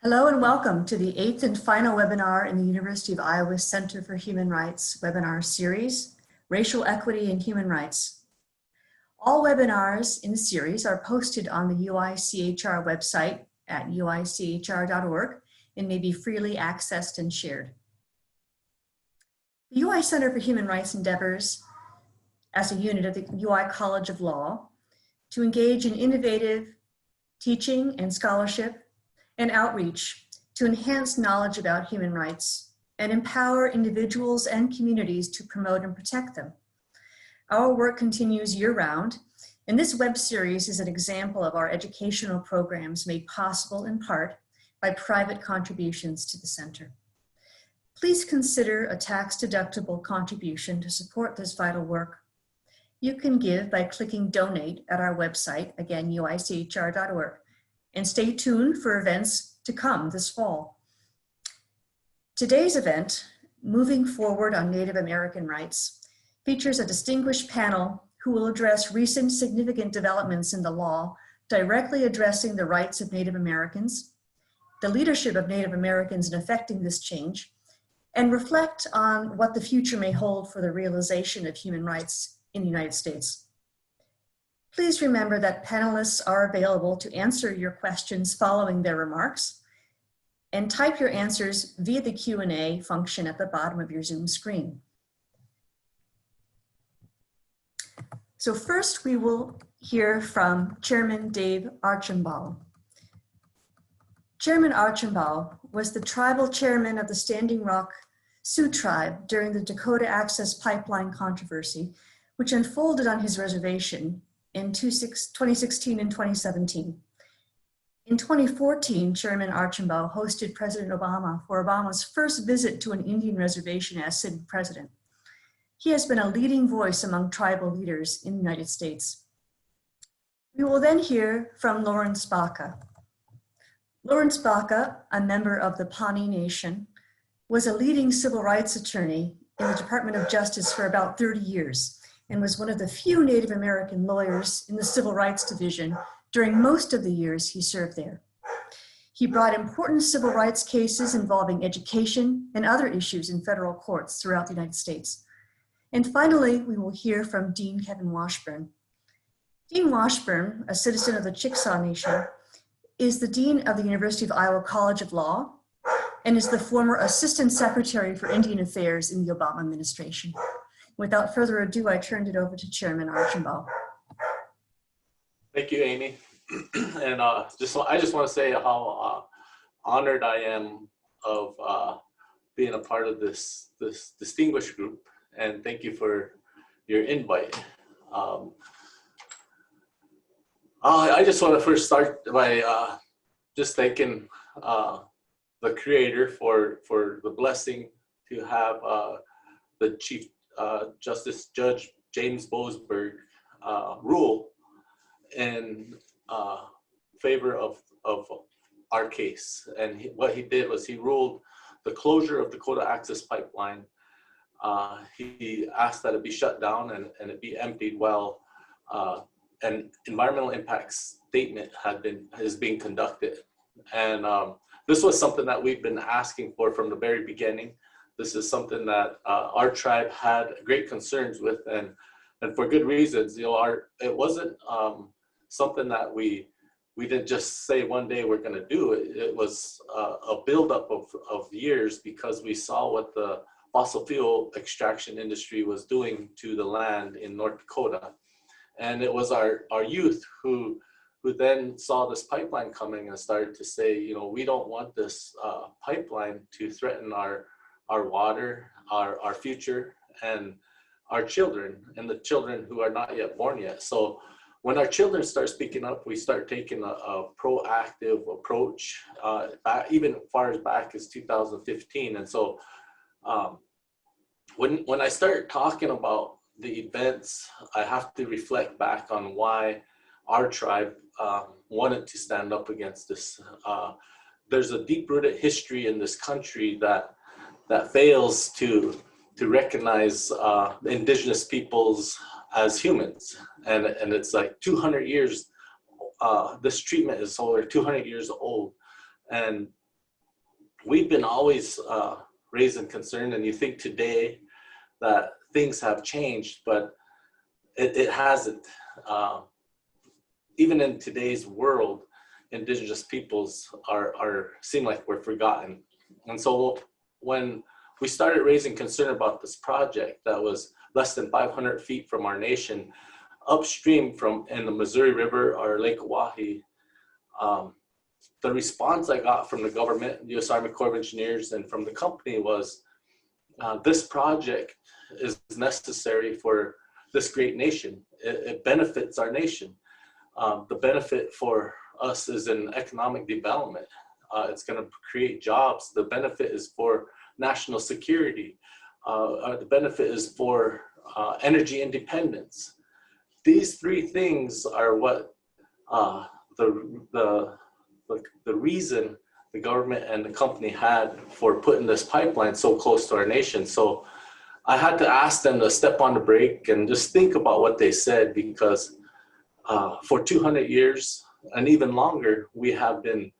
Hello and welcome to the 8th and final webinar in the University of Iowa Center for Human Rights webinar series, Racial Equity and Human Rights. All webinars in the series are posted on the UICHR website at uichr.org and may be freely accessed and shared. The UI Center for Human Rights endeavors as a unit of the UI College of Law to engage in innovative teaching and scholarship and outreach to enhance knowledge about human rights and empower individuals and communities to promote and protect them. Our work continues year-round, and this web series is an example of our educational programs made possible in part by private contributions to the center. Please consider a tax-deductible contribution to support this vital work. You can give by clicking Donate at our website, again, uichr.org. And stay tuned for events to come this fall. Today's event, Moving Forward on Native American Rights, features a distinguished panel who will address recent significant developments in the law directly addressing the rights of Native Americans, the leadership of Native Americans in effecting this change, and reflect on what the future may hold for the realization of human rights in the United States. Please remember that panelists are available to answer your questions following their remarks, and type your answers via the Q&A function at the bottom of your Zoom screen. So first we will hear from Chairman Dave Archambault. Chairman Archambault was the tribal chairman of the Standing Rock Sioux tribe during the Dakota Access Pipeline controversy, which unfolded on his reservation in 2016 and 2017. In 2014, Chairman Archambault hosted President Obama for Obama's first visit to an Indian reservation as sitting president. He has been a leading voice among tribal leaders in the United States. We will then hear from Lawrence Baca. Lawrence Baca, a member of the Pawnee Nation, was a leading civil rights attorney in the Department of Justice for about 30 years. And was one of the few Native American lawyers in the Civil Rights Division during most of the years he served there. He brought important civil rights cases involving education and other issues in federal courts throughout the United States. And finally, we will hear from Dean Kevin Washburn. Dean Washburn, a citizen of the Chickasaw Nation, is the Dean of the University of Iowa College of Law and is the former Assistant Secretary for Indian Affairs in the Obama administration. Without further ado, I turned it over to Chairman Archambault. Thank you, Amy. And I just want to say how honored I am of being a part of this distinguished group, and thank you for your invite. I just want to first start by just thanking the Creator for the blessing to have the Chief Justice Judge James Boasberg rule in favor of our case. And what he did was he ruled the closure of Dakota Access Pipeline. He asked that it be shut down and it be emptied while an environmental impact statement is being conducted. And this was something that we've been asking for from the very beginning. This is something that our tribe had great concerns with, and for good reasons. You know, it wasn't something that we didn't just say one day we're going to do it. It was a buildup of years, because we saw what the fossil fuel extraction industry was doing to the land in North Dakota, and it was our youth who then saw this pipeline coming and started to say, you know, we don't want this pipeline to threaten our water, our future, and our children, and the children who are not yet born yet. So when our children start speaking up, we start taking a proactive approach, even as far as back as 2015. And so when I start talking about the events, I have to reflect back on why our tribe wanted to stand up against this. There's a deep-rooted history in this country that fails to recognize Indigenous peoples as humans, and it's like 200 years. This treatment is over 200 years old, and we've been always raising concern, and you think today that things have changed, but it hasn't. Even in today's world, Indigenous peoples seem like we're forgotten. And so when we started raising concern about this project that was less than 500 feet from our nation, upstream in the Missouri River or Lake Oahe, the response I got from the government, U.S. Army Corps of Engineers, and from the company was, this project is necessary for this great nation. It benefits our nation. The benefit for us is in economic development. It's going to create jobs. The benefit is for national security. The benefit is for energy independence. These three things are what the reason the government and the company had for putting this pipeline so close to our nation. So I had to ask them to step on the brake and just think about what they said, because for 200 years and even longer, we have been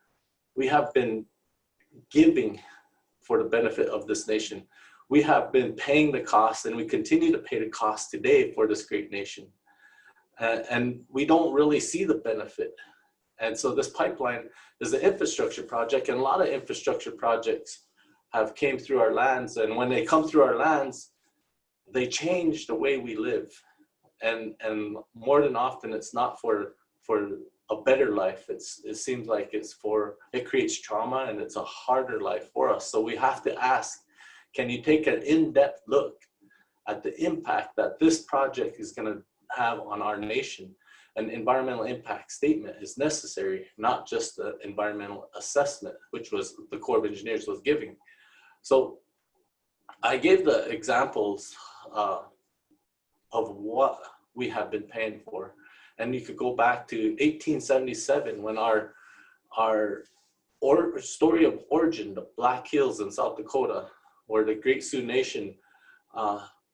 giving for the benefit of this nation. We have been paying the cost, and we continue to pay the cost today for this great nation. And we don't really see the benefit. And so this pipeline is an infrastructure project, and a lot of infrastructure projects have came through our lands. And when they come through our lands, they change the way we live. And more than often, it's not for a better life. It seems like it creates trauma, and it's a harder life for us. So we have to ask, can you take an in-depth look at the impact that this project is going to have on our nation? An environmental impact statement is necessary, not just an environmental assessment, which was the Corps of Engineers was giving. So I gave the examples of what we have been paying for. And you could go back to 1877 when our story of origin, the Black Hills in South Dakota, where the Great Sioux Nation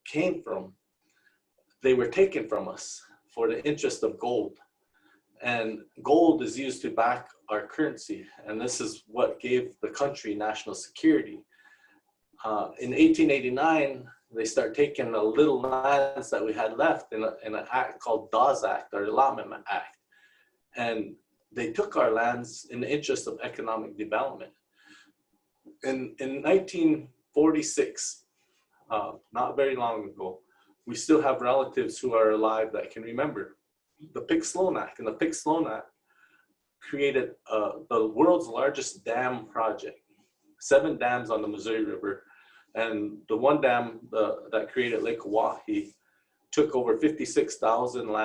came from. They were taken from us for the interest of gold. And gold is used to back our currency. And this is what gave the country national security. In 1889, they start taking the little lands that we had left in an act called Dawes Act, or Allotment Act. And they took our lands in the interest of economic development. In 1946, not very long ago, we still have relatives who are alive that can remember the Pick-Sloan Act. And the Pick-Sloan Act created the world's largest dam project, 7 dams on the Missouri River. And the one dam that created Lake Oahe took over 56,000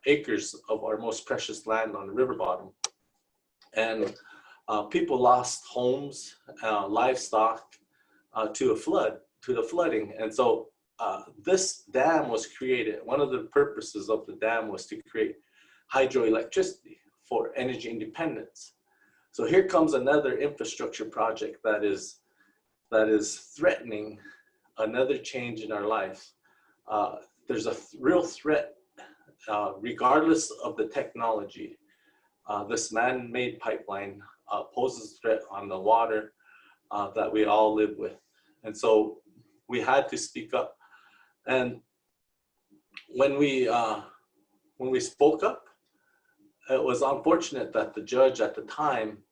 acres of our most precious land on the river bottom. And people lost homes, livestock to the flooding. And so this dam was created. One of the purposes of the dam was to create hydroelectricity for energy independence. So here comes another infrastructure project that is threatening another change in our life. There's a real threat, regardless of the technology. This man-made pipeline poses a threat on the water that we all live with. And so we had to speak up. And when we spoke up, it was unfortunate that the judge at the time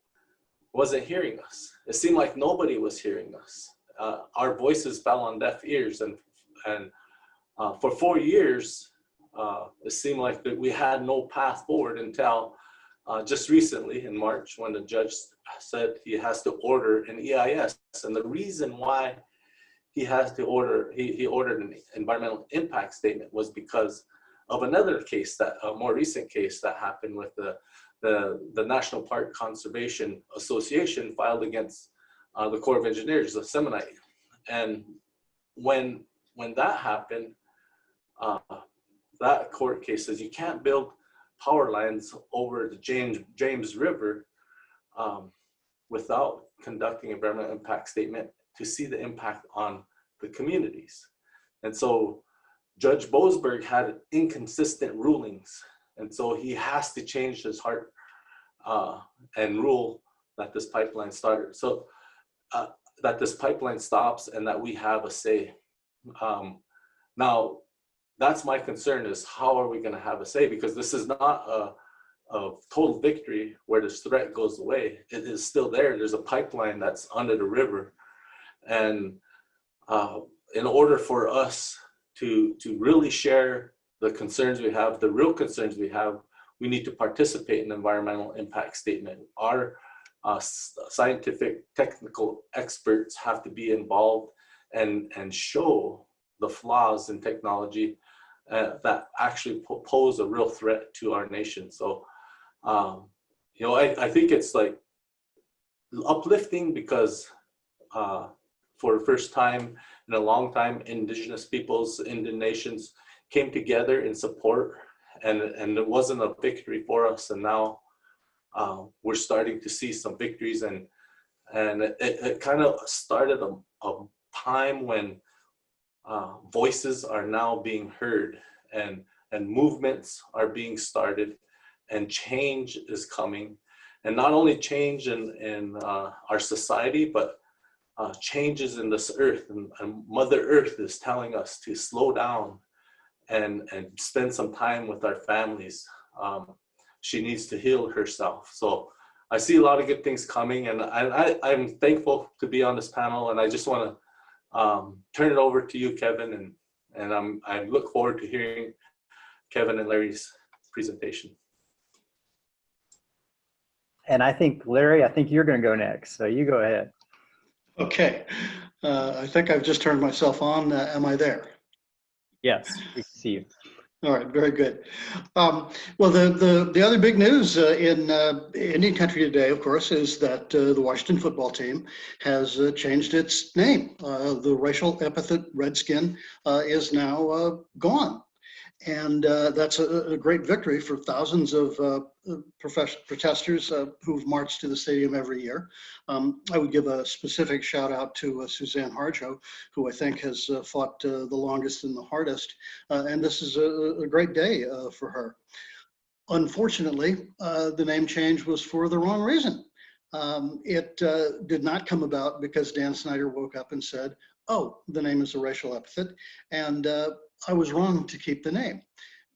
wasn't hearing us. It seemed like nobody was hearing us. Our voices fell on deaf ears, and for 4 years, it seemed like that we had no path forward until just recently in March, when the judge said he has to order an EIS. And the reason why he ordered an environmental impact statement was because of another case, a more recent case that happened with the National Park Conservation Association filed against the Corps of Engineers, the Semonite. And when that happened, that court case says you can't build power lines over the James River without conducting an environmental impact statement to see the impact on the communities. And so Judge Boasberg had inconsistent rulings. And so he has to change his heart and rule that this pipeline started. So that this pipeline stops and that we have a say. Now, that's my concern, is how are we going to have a say? Because this is not a total victory where this threat goes away. It is still there. There's a pipeline that's under the river. And in order for us to really share the concerns we have, the real concerns we have, we need to participate in the environmental impact statement. Our scientific, technical experts have to be involved and show the flaws in technology that actually pose a real threat to our nation. So, you know, I think it's like uplifting because for the first time in a long time, Indigenous peoples, Indian nations came together in support, and it wasn't a victory for us. And now we're starting to see some victories, and it kind of started a time when voices are now being heard, and movements are being started, and change is coming. And not only change in our society, but changes in this earth. And Mother Earth is telling us to slow down and spend some time with our families. She needs to heal herself. So I see a lot of good things coming, and I'm thankful to be on this panel. And I just want to turn it over to you, Kevin, and I look forward to hearing Kevin and Larry's presentation. And I think, Larry, I think you're going to go next, so you go ahead. Okay, I think I've just turned myself on. Am I there? Yes, we see you. All right, very good. Well, the other big news in Indian country today, of course, is that the Washington football team has changed its name. The racial epithet Redskin is now gone. And that's a great victory for thousands of protesters who've marched to the stadium every year. I would give a specific shout out to Suzanne Harjo, who I think has fought the longest and the hardest. And this is a great day for her. Unfortunately, the name change was for the wrong reason. It did not come about because Dan Snyder woke up and said, oh, the name is a racial epithet, and I was wrong to keep the name.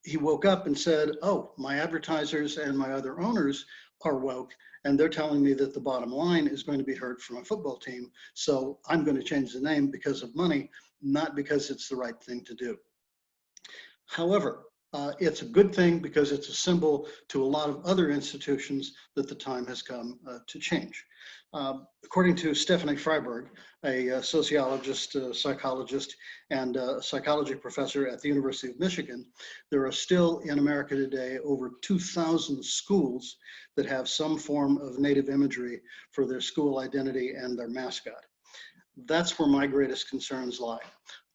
He woke up and said, oh, my advertisers and my other owners are woke, and they're telling me that the bottom line is going to be heard from a football team, so I'm going to change the name because of money, not because it's the right thing to do. However, it's a good thing because it's a symbol to a lot of other institutions that the time has come to change. According to Stephanie Freiberg, a sociologist, psychologist, and psychology professor at the University of Michigan, there are still in America today over 2,000 schools that have some form of Native imagery for their school identity and their mascot. That's where my greatest concerns lie.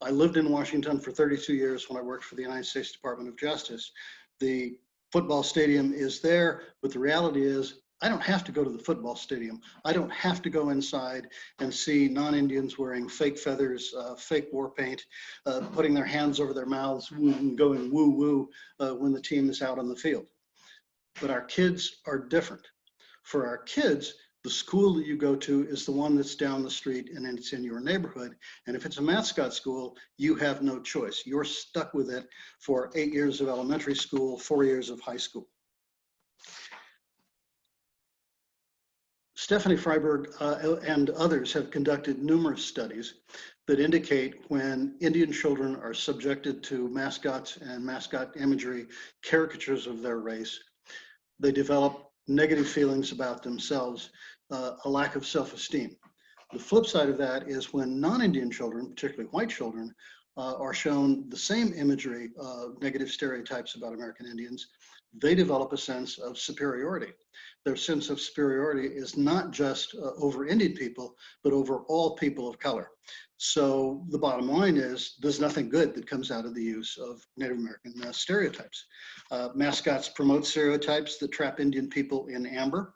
I lived in Washington for 32 years when I worked for the United States Department of Justice. The football stadium is there, but the reality is I don't have to go to the football stadium. I don't have to go inside and see non-Indians wearing fake feathers, fake war paint, putting their hands over their mouths and going woo-woo when the team is out on the field. But our kids are different. For our kids, the school that you go to is the one that's down the street and it's in your neighborhood. And if it's a mascot school, you have no choice. You're stuck with it for 8 years of elementary school, 4 years of high school. Stephanie Freiberg and others have conducted numerous studies that indicate when Indian children are subjected to mascots and mascot imagery, caricatures of their race, they develop negative feelings about themselves, a lack of self-esteem. The flip side of that is when non-Indian children, particularly white children, are shown the same imagery, negative stereotypes about American Indians, they develop a sense of superiority. Their sense of superiority is not just over Indian people, but over all people of color. So the bottom line is there's nothing good that comes out of the use of Native American stereotypes. Mascots promote stereotypes that trap Indian people in amber.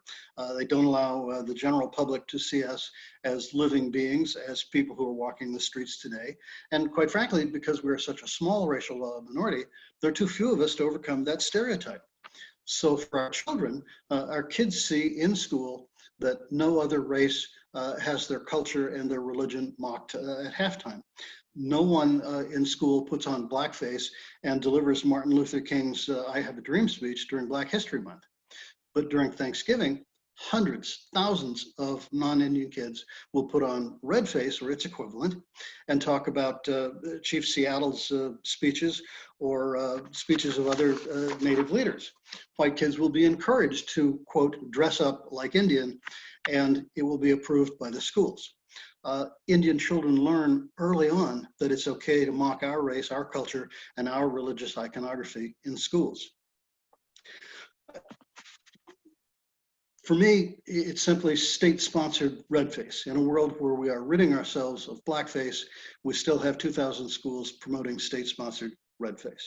They don't allow the general public to see us as living beings, as people who are walking the streets today. And quite frankly, because we're such a small racial minority, there are too few of us to overcome that stereotype. So for our children, our kids see in school that no other race has their culture and their religion mocked at halftime. No one in school puts on blackface and delivers Martin Luther King's I Have a Dream speech during Black History Month. But during Thanksgiving, hundreds, thousands of non-Indian kids will put on red face or its equivalent and talk about Chief Seattle's speeches or speeches of other Native leaders. White kids will be encouraged to, quote, dress up like Indian, and it will be approved by the schools. Indian children learn early on that it's okay to mock our race, our culture, and our religious iconography in schools. For me, it's simply state-sponsored redface. In a world where we are ridding ourselves of blackface, we still have 2,000 schools promoting state-sponsored redface.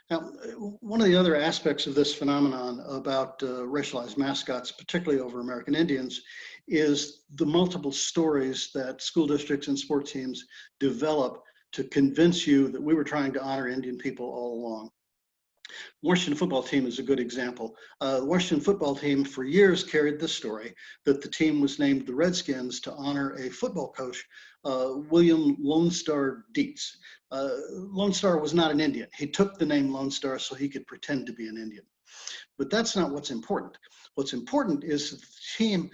Now, one of the other aspects of this phenomenon about racialized mascots, particularly over American Indians, is the multiple stories that school districts and sport teams develop to convince you that we were trying to honor Indian people all along. Washington football team is a good example. The Washington football team for years carried this story that the team was named the Redskins to honor a football coach, William Lone Star Dietz. Lone Star was not an Indian. He took the name Lone Star so he could pretend to be an Indian. But that's not what's important. What's important is that the team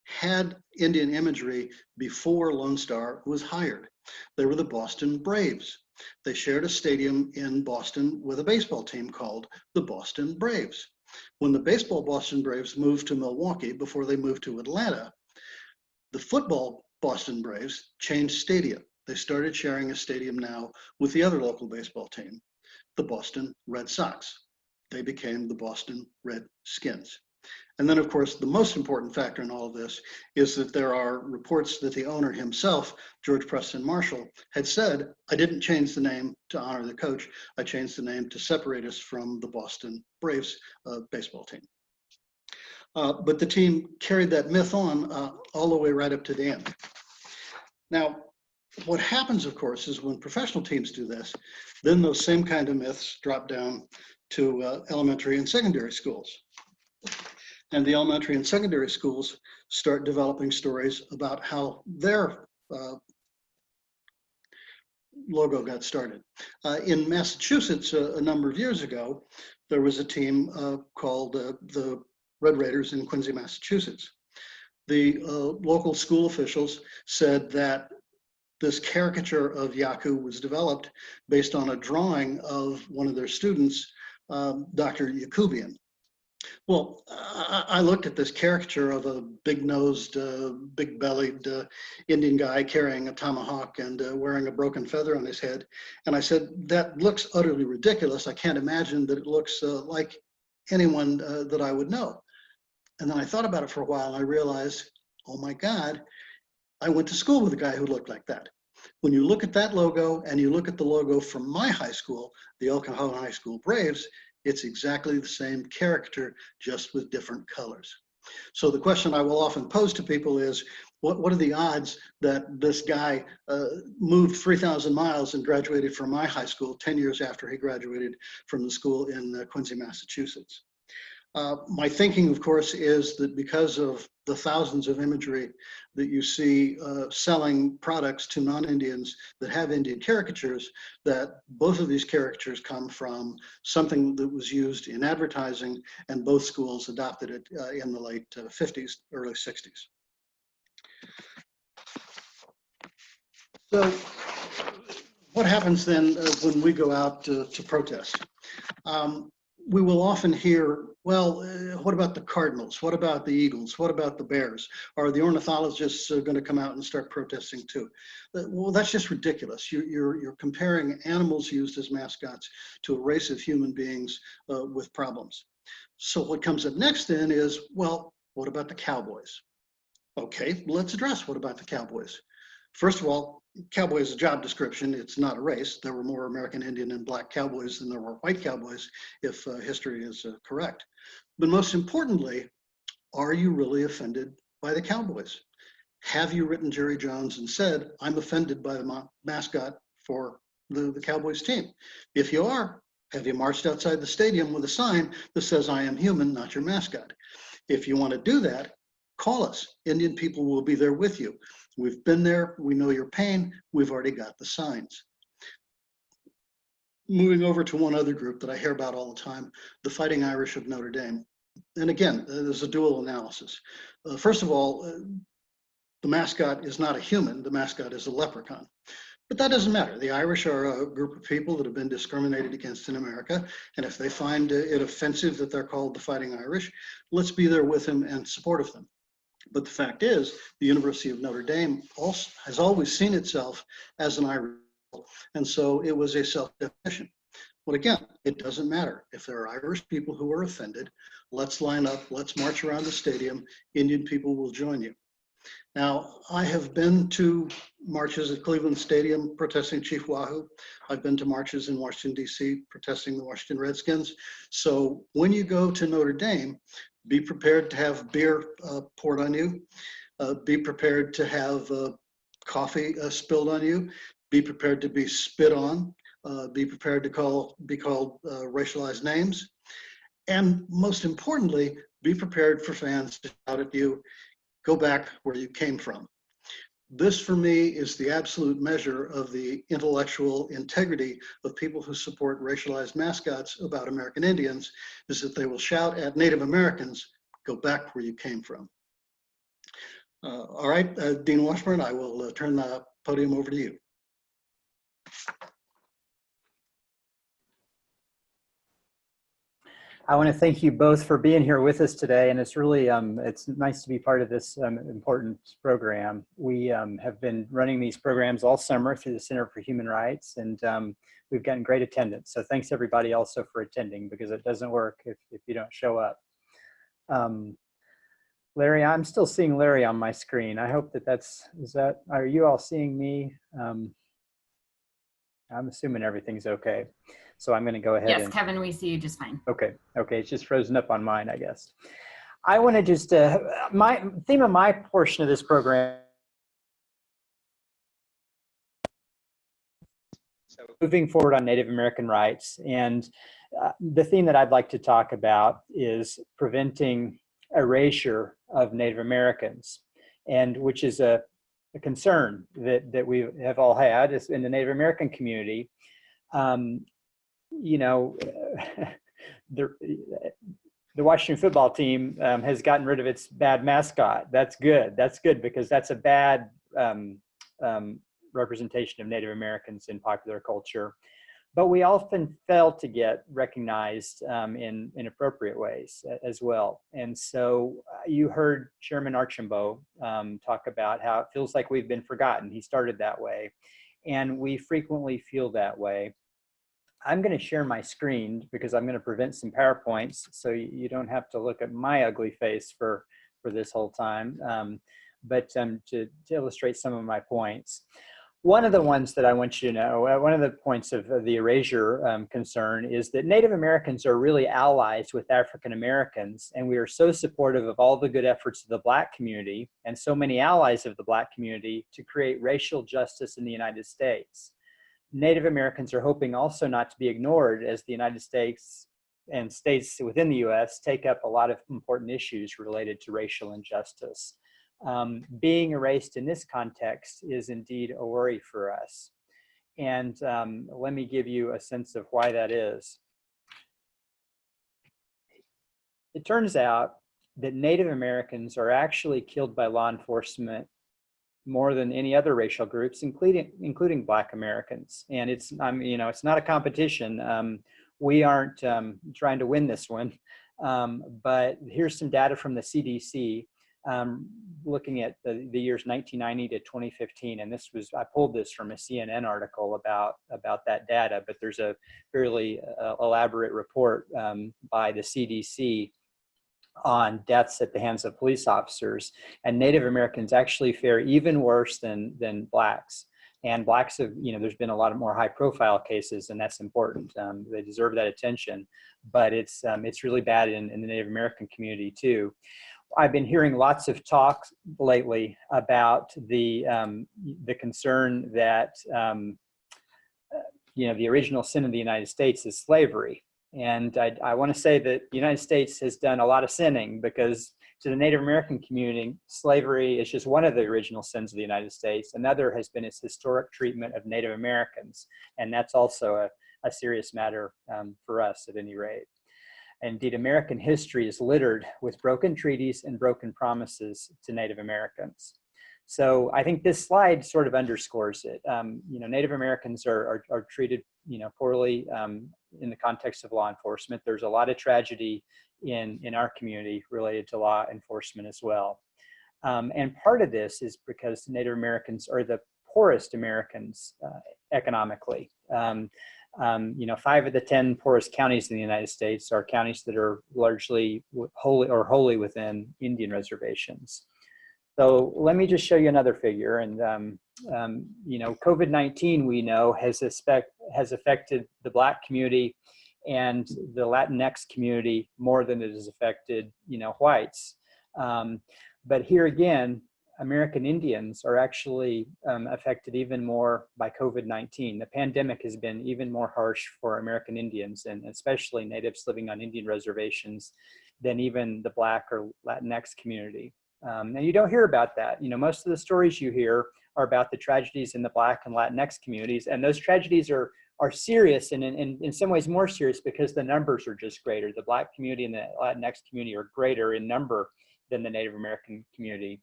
had Indian imagery before Lone Star was hired. They were the Boston Braves. They shared a stadium in Boston with a baseball team called the Boston Braves. When the baseball Boston Braves moved to Milwaukee before they moved to Atlanta, the football Boston Braves changed stadium. They started sharing a stadium now with the other local baseball team, the Boston Red Sox. They became the Boston Redskins. And then, of course, the most important factor in all of this is that there are reports that the owner himself, George Preston Marshall, had said, I didn't change the name to honor the coach. I changed the name to separate us from the Boston Braves baseball team. But the team carried that myth on all the way right up to the end. Now, what happens, of course, is when professional teams do this, then those same kind of myths drop down to elementary and secondary schools. And the elementary and secondary schools start developing stories about how their logo got started. In Massachusetts, a number of years ago, there was a team called the Red Raiders in Quincy, Massachusetts. The local school officials said that this caricature of Yaku was developed based on a drawing of one of their students, Dr. Yakubian. Well, I looked at this caricature of a big-nosed, big-bellied Indian guy carrying a tomahawk and wearing a broken feather on his head, and I said, that looks utterly ridiculous. I can't imagine that it looks like anyone that I would know. And then I thought about it for a while, and I realized, oh my God, I went to school with a guy who looked like that. When you look at that logo and you look at the logo from my high school, the El Cajon High School Braves, it's exactly the same character, just with different colors. So the question I will often pose to people is, what are the odds that this guy moved 3,000 miles and graduated from my high school 10 years after he graduated from the school in Quincy, Massachusetts? My thinking, of course, is that because of the thousands of imagery that you see selling products to non-Indians that have Indian caricatures, that both of these caricatures come from something that was used in advertising, and both schools adopted it in the late 50s, early 60s. So what happens then when we go out to protest? We will often hear, well, what about the Cardinals? What about the Eagles? What about the Bears? Are the ornithologists going to come out and start protesting too? Well, that's just ridiculous. You're comparing animals used as mascots to a race of human beings with problems. So what comes up next then is, well, what about the Cowboys? Okay, let's address what about the Cowboys. First of all, cowboy is a job description. It's not a race. There were more American Indian and Black cowboys than there were white cowboys, if history is correct. But most importantly, are you really offended by the Cowboys? Have you written Jerry Jones and said, I'm offended by the mascot for the Cowboys team? If you are, have you marched outside the stadium with a sign that says, I am human, not your mascot? If you want to do that, call us. Indian people will be there with you. We've been there. We know your pain. We've already got the signs. Moving over to one other group that I hear about all the time, the Fighting Irish of Notre Dame. And again, there's a dual analysis. First of all, the mascot is not a human. The mascot is a leprechaun. But that doesn't matter. The Irish are a group of people that have been discriminated against in America. And if they find it offensive that they're called the Fighting Irish, let's be there with them and supportive them. But the fact is, the University of Notre Dame also has always seen itself as an Irish, and so it was a self-definition. But again, it doesn't matter. If there are Irish people who are offended, let's line up, let's march around the stadium. Indian people will join you. Now, I have been to marches at Cleveland Stadium protesting Chief Wahoo. I've been to marches in Washington, D.C. protesting the Washington Redskins. So when you go to Notre Dame, be prepared to have beer poured on you. Be prepared to have coffee spilled on you. Be prepared to be spit on. Be prepared to be called racialized names. And most importantly, be prepared for fans to shout at you, go back where you came from. This, for me, is the absolute measure of the intellectual integrity of people who support racialized mascots about American Indians, is that they will shout at Native Americans, go back where you came from. All right, Dean Washburn, I will turn the podium over to you. I want to thank you both for being here with us today, and it's really it's nice to be part of this important program. We have been running these programs all summer through the Center for Human Rights, and we've gotten great attendance. So thanks everybody also for attending, because it doesn't work if you don't show up. Larry, I'm still seeing Larry on my screen. I hope are you all seeing me? I'm assuming everything's okay. So I'm going to go ahead. Yes, Kevin, we see you just fine. Okay, it's just frozen up on mine, I guess. I want to just, my theme of my portion of this program, so moving forward on Native American rights, and the theme that I'd like to talk about is preventing erasure of Native Americans, and which is a concern that we have all had in the Native American community. You know, the Washington football team has gotten rid of its bad mascot. That's good. That's good, because that's a bad representation of Native Americans in popular culture. But we often fail to get recognized in appropriate ways as well. And so you heard Chairman Archambault talk about how it feels like we've been forgotten. He started that way, and we frequently feel that way. I'm going to share my screen because I'm going to prevent some PowerPoints, so you don't have to look at my ugly face for this whole time, but to illustrate some of my points. One of the ones that I want you to know, one of the points of the erasure concern is that Native Americans are really allies with African Americans, and we are so supportive of all the good efforts of the Black community and so many allies of the Black community to create racial justice in the United States. Native Americans are hoping also not to be ignored as the United States and states within the US take up a lot of important issues related to racial injustice. Being erased in this context is indeed a worry for us. And let me give you a sense of why that is. It turns out that Native Americans are actually killed by law enforcement more than any other racial groups, including Black Americans. And it's, you know, it's not a competition. We aren't trying to win this one, but here's some data from the CDC looking at the years 1990 to 2015. And this was, I pulled this from a CNN article about that data, but there's a fairly elaborate report by the CDC on deaths at the hands of police officers, and Native Americans actually fare even worse than Blacks. And Blacks have, you know, there's been a lot of more high profile cases, and that's important. They deserve that attention, but it's really bad in the Native American community too. I've been hearing lots of talk lately about the concern that, you know, the original sin of the United States is slavery. And I want to say that the United States has done a lot of sinning, because To the Native American community, slavery is just one of the original sins of the United States. Another has been its historic treatment of Native Americans, and that's also a serious matter for us at any rate. Indeed, American history is littered with broken treaties and broken promises to Native Americans. So I think this slide sort of underscores it. Native Americans are treated, poorly in the context of law enforcement. There's a lot of tragedy in our community related to law enforcement as well. And part of this is because Native Americans are the poorest Americans economically. 5 of the 10 poorest counties in the United States are counties that are largely wholly within Indian reservations. So let me just show you another figure. And COVID-19, we know, has affected the Black community and the Latinx community more than it has affected, whites. But here again, American Indians are actually affected even more by COVID-19. The pandemic has been even more harsh for American Indians, and especially natives living on Indian reservations, than even the Black or Latinx community. And you don't hear about that. Most of the stories you hear are about the tragedies in the Black and Latinx communities, and those tragedies are serious, and in some ways more serious because the numbers are just greater. The Black community and the Latinx community are greater in number than the Native American community.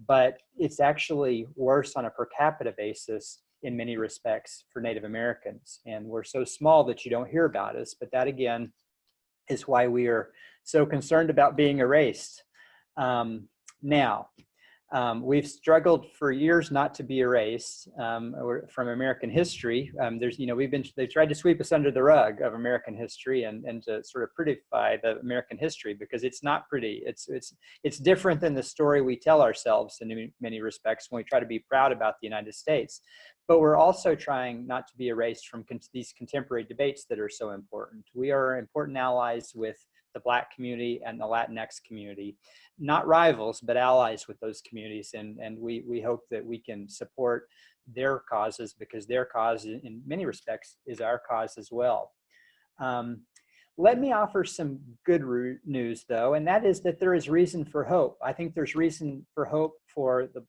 But it's actually worse on a per capita basis in many respects for Native Americans. And we're so small that you don't hear about us, but that again is why we are so concerned about being erased. We've struggled for years not to be erased from American history. They've tried to sweep us under the rug of American history and to sort of prettify the American history, because it's not pretty. It's different than the story we tell ourselves in many respects when we try to be proud about the United States. But we're also trying not to be erased from these contemporary debates that are so important. We are important allies with the Black community and the Latinx community, not rivals, but allies with those communities. And we hope that we can support their causes, because their cause in many respects is our cause as well. Let me offer some good news though, and that is that there is reason for hope. I think there's reason for hope for the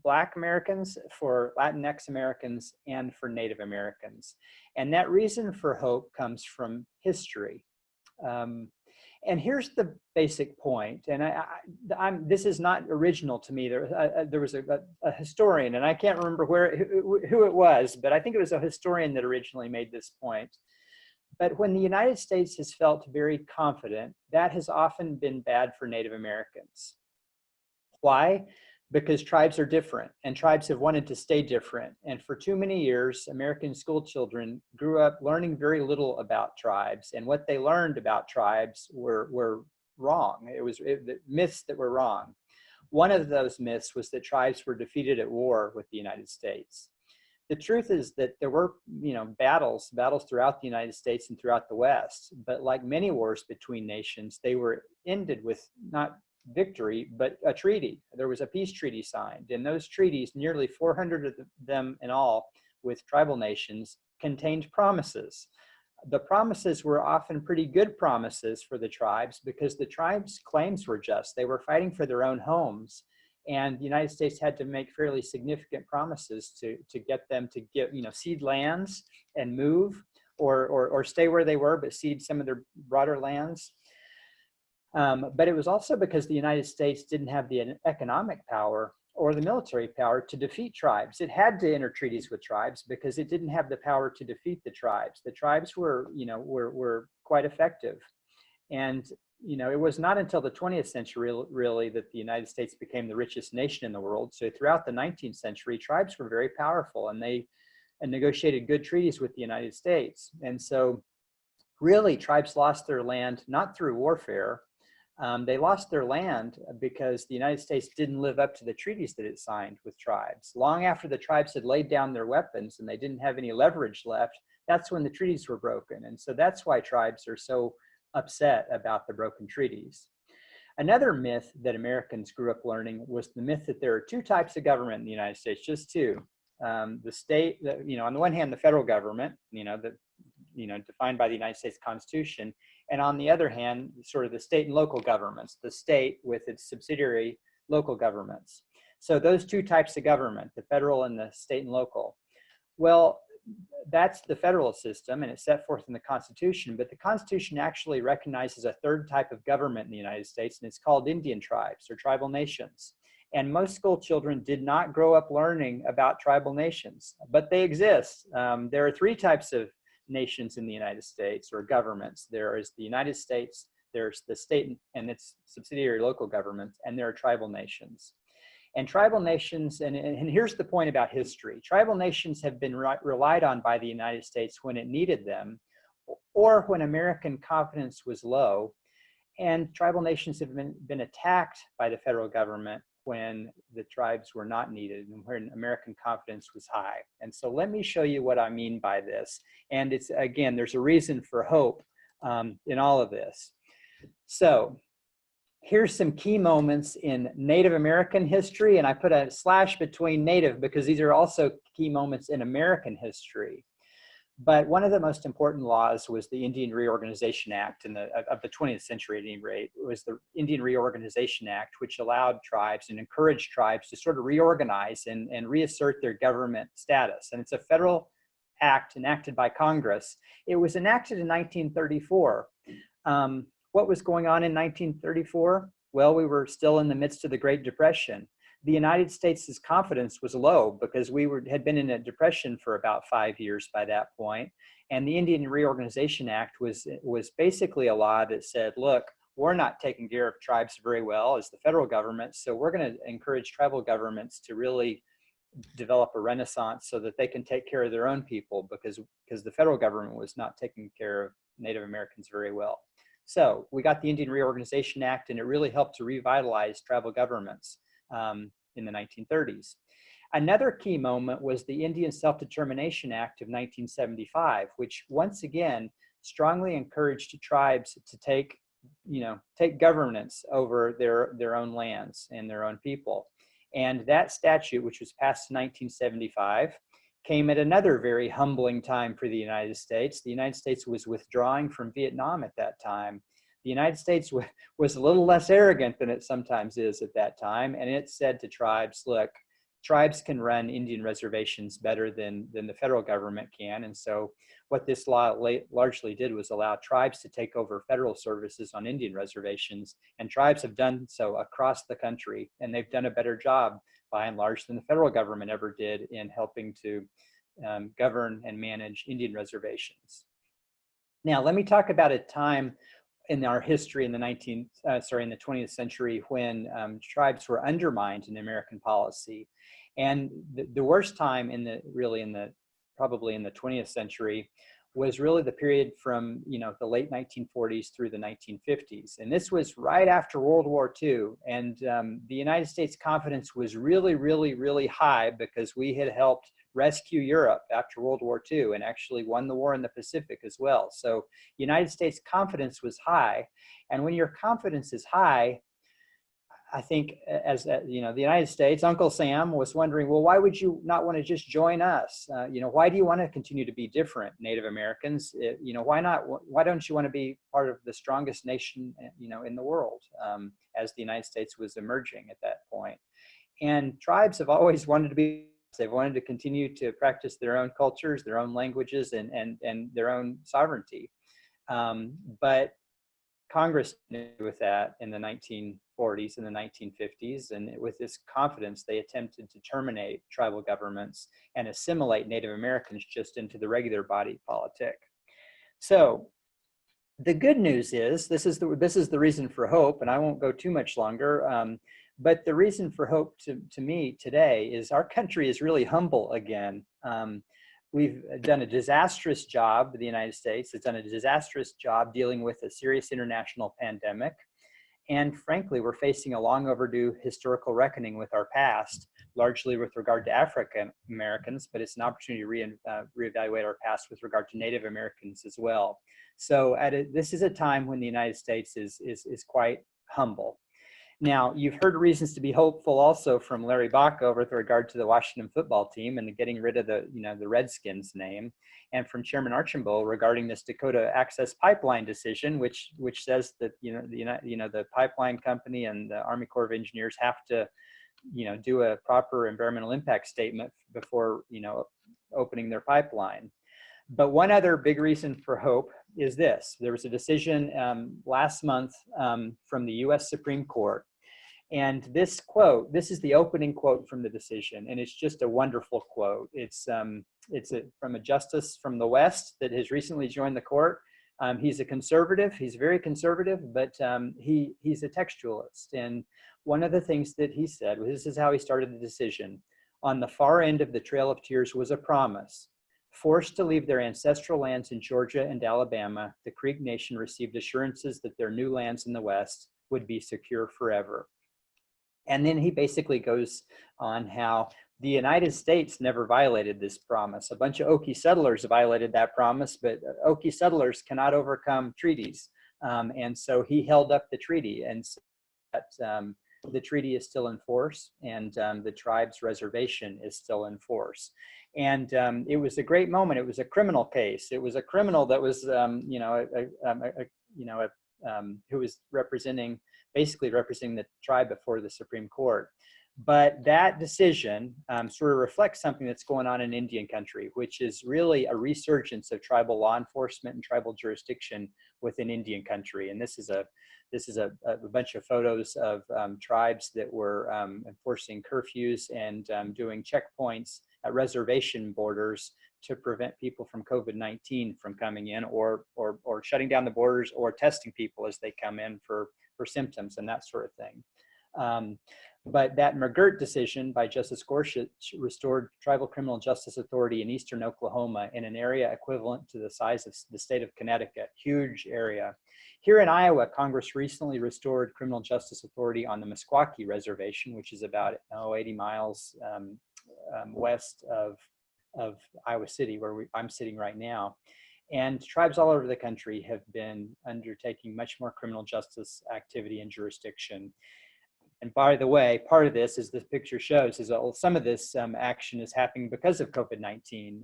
Black Americans, for Latinx Americans, and for Native Americans. And that reason for hope comes from history. And here's the basic point, and this is not original to me. There was a historian, and I can't remember who it was, but I think it was a historian that originally made this point. But when the United States has felt very confident, that has often been bad for Native Americans. Why? Because tribes are different, and tribes have wanted to stay different. And for too many years, American school children grew up learning very little about tribes, and what they learned about tribes were wrong. It was myths that were wrong. One of those myths was that tribes were defeated at war with the United States. The truth is that there were, battles throughout the United States and throughout the West, but like many wars between nations, they were ended with not victory, but a treaty. There was a peace treaty signed, and those treaties, nearly 400 of them in all with tribal nations, contained promises. The promises were often pretty good promises for the tribes, because the tribes' claims were just. They were fighting for their own homes, and the United States had to make fairly significant promises to get them to cede lands and move, or stay where they were, but cede some of their broader lands. But it was also because the United States didn't have the economic power or the military power to defeat tribes. It had to enter treaties with tribes because it didn't have the power to defeat the tribes. The tribes were quite effective. And, it was not until the 20th century really that the United States became the richest nation in the world. So throughout the 19th century, tribes were very powerful, and they negotiated good treaties with the United States. And so really tribes lost their land, not through warfare. They lost their land because the United States didn't live up to the treaties that it signed with tribes. Long after the tribes had laid down their weapons and they didn't have any leverage left, that's when the treaties were broken. And so that's why tribes are so upset about the broken treaties. Another myth that Americans grew up learning was the myth that there are two types of government in the United States, just two. The state, on the one hand, the federal government, defined by the United States Constitution, And on the other hand, sort of the state and local governments, the state with its subsidiary local governments. So those two types of government, the federal and the state and local. Well, that's the federal system, and it's set forth in the Constitution, but the Constitution actually recognizes a third type of government in the United States, and it's called Indian tribes or tribal nations. And most school children did not grow up learning about tribal nations, but they exist. There are three types of nations in the United States, or governments. There is the United States, there's the state and its subsidiary local governments, and there are tribal nations. And tribal nations, and here's the point about history, tribal nations have been relied on by the United States when it needed them, or when American confidence was low, and tribal nations have been attacked by the federal government when the tribes were not needed and when American confidence was high. And so let me show you what I mean by this. And it's, again, there's a reason for hope in all of this. So here's some key moments in Native American history, and I put a slash between Native because these are also key moments in American history. But one of the most important laws was the Indian Reorganization Act of the 20th century, at any rate. It was the Indian Reorganization Act, which allowed tribes and encouraged tribes to sort of reorganize and reassert their government status. And it's a federal act enacted by Congress. It was enacted in 1934. What was going on in 1934? Well, we were still in the midst of the Great Depression. The United States' confidence was low because we had been in a depression for about 5 years by that point. And the Indian Reorganization Act was basically a law that said, look, we're not taking care of tribes very well as the federal government, so we're going to encourage tribal governments to really develop a renaissance so that they can take care of their own people because the federal government was not taking care of Native Americans very well. So we got the Indian Reorganization Act, and it really helped to revitalize tribal governments in the 1930s. Another key moment was the Indian Self-Determination Act of 1975, which once again strongly encouraged tribes to take governance over their own lands and their own people. And that statute, which was passed in 1975, came at another very humbling time for the United States. The United States was withdrawing from Vietnam at that time. The United States was a little less arrogant than it sometimes is at that time, and it said to tribes, look, tribes can run Indian reservations better than the federal government can. And so what this law largely did was allow tribes to take over federal services on Indian reservations, and tribes have done so across the country, and they've done a better job by and large than the federal government ever did in helping to govern and manage Indian reservations. Now, let me talk about a time in our history in the 20th century when tribes were undermined in American policy. And the worst time probably in the 20th century was really the period from the late 1940s through the 1950s. And this was right after World War II. And the United States confidence was really, really, really high because we had helped rescue Europe after World War II and actually won the war in the Pacific as well. So United States confidence was high. And when your confidence is high, I think the United States, Uncle Sam was wondering, well, why would you not want to just join us? Why do you want to continue to be different, Native Americans? Why don't you want to be part of the strongest nation, in the world, as the United States was emerging at that point? And tribes have always wanted to be, they've wanted to continue to practice their own cultures, their own languages, and their own sovereignty. But Congress knew with that in the 1940s and the 1950s, and with this confidence, they attempted to terminate tribal governments and assimilate Native Americans just into the regular body politic. So the good news is, this is the reason for hope, and I won't go too much longer, but the reason for hope to me today is our country is really humble again. We've done a disastrous job, the United States has done a disastrous job dealing with a serious international pandemic. And frankly, we're facing a long overdue historical reckoning with our past, largely with regard to African Americans, but it's an opportunity to reevaluate our past with regard to Native Americans as well. So this is a time when the United States is quite humble. Now, you've heard reasons to be hopeful also from Larry Baca with regard to the Washington football team and getting rid of the Redskins name, and from Chairman Archambault regarding this Dakota Access Pipeline decision, which says that the pipeline company and the Army Corps of Engineers have to do a proper environmental impact statement before opening their pipeline. But one other big reason for hope is this. There was a decision last month from the U.S. Supreme Court. And this quote, this is the opening quote from the decision, and it's just a wonderful quote. It's from a justice from the West that has recently joined the court. He's a conservative, he's very conservative, but he's a textualist. And one of the things that he said, this is how he started the decision: on the far end of the Trail of Tears was a promise. Forced to leave their ancestral lands in Georgia and Alabama, the Creek Nation received assurances that their new lands in the West would be secure forever. And then he basically goes on how the United States never violated this promise. A bunch of Okie settlers violated that promise, but Okie settlers cannot overcome treaties. And so he held up the treaty, and so that, the treaty is still in force, and the tribe's reservation is still in force. And it was a great moment. It was a criminal case. It was a criminal that was, who was basically representing the tribe before the Supreme Court. But that decision sort of reflects something that's going on in Indian country, which is really a resurgence of tribal law enforcement and tribal jurisdiction within Indian country. And this is a bunch of photos of tribes that were enforcing curfews and doing checkpoints at reservation borders to prevent people from COVID-19 from coming in, or shutting down the borders, or testing people as they come in for symptoms and that sort of thing. But that McGirt decision by Justice Gorsuch restored tribal criminal justice authority in eastern Oklahoma in an area equivalent to the size of the state of Connecticut, huge area. Here in Iowa, Congress recently restored criminal justice authority on the Meskwaki Reservation, which is about 80 miles west of Iowa City, where I'm sitting right now. And tribes all over the country have been undertaking much more criminal justice activity and jurisdiction. And by the way, part of this, as this picture shows, is some of this action is happening because of COVID-19.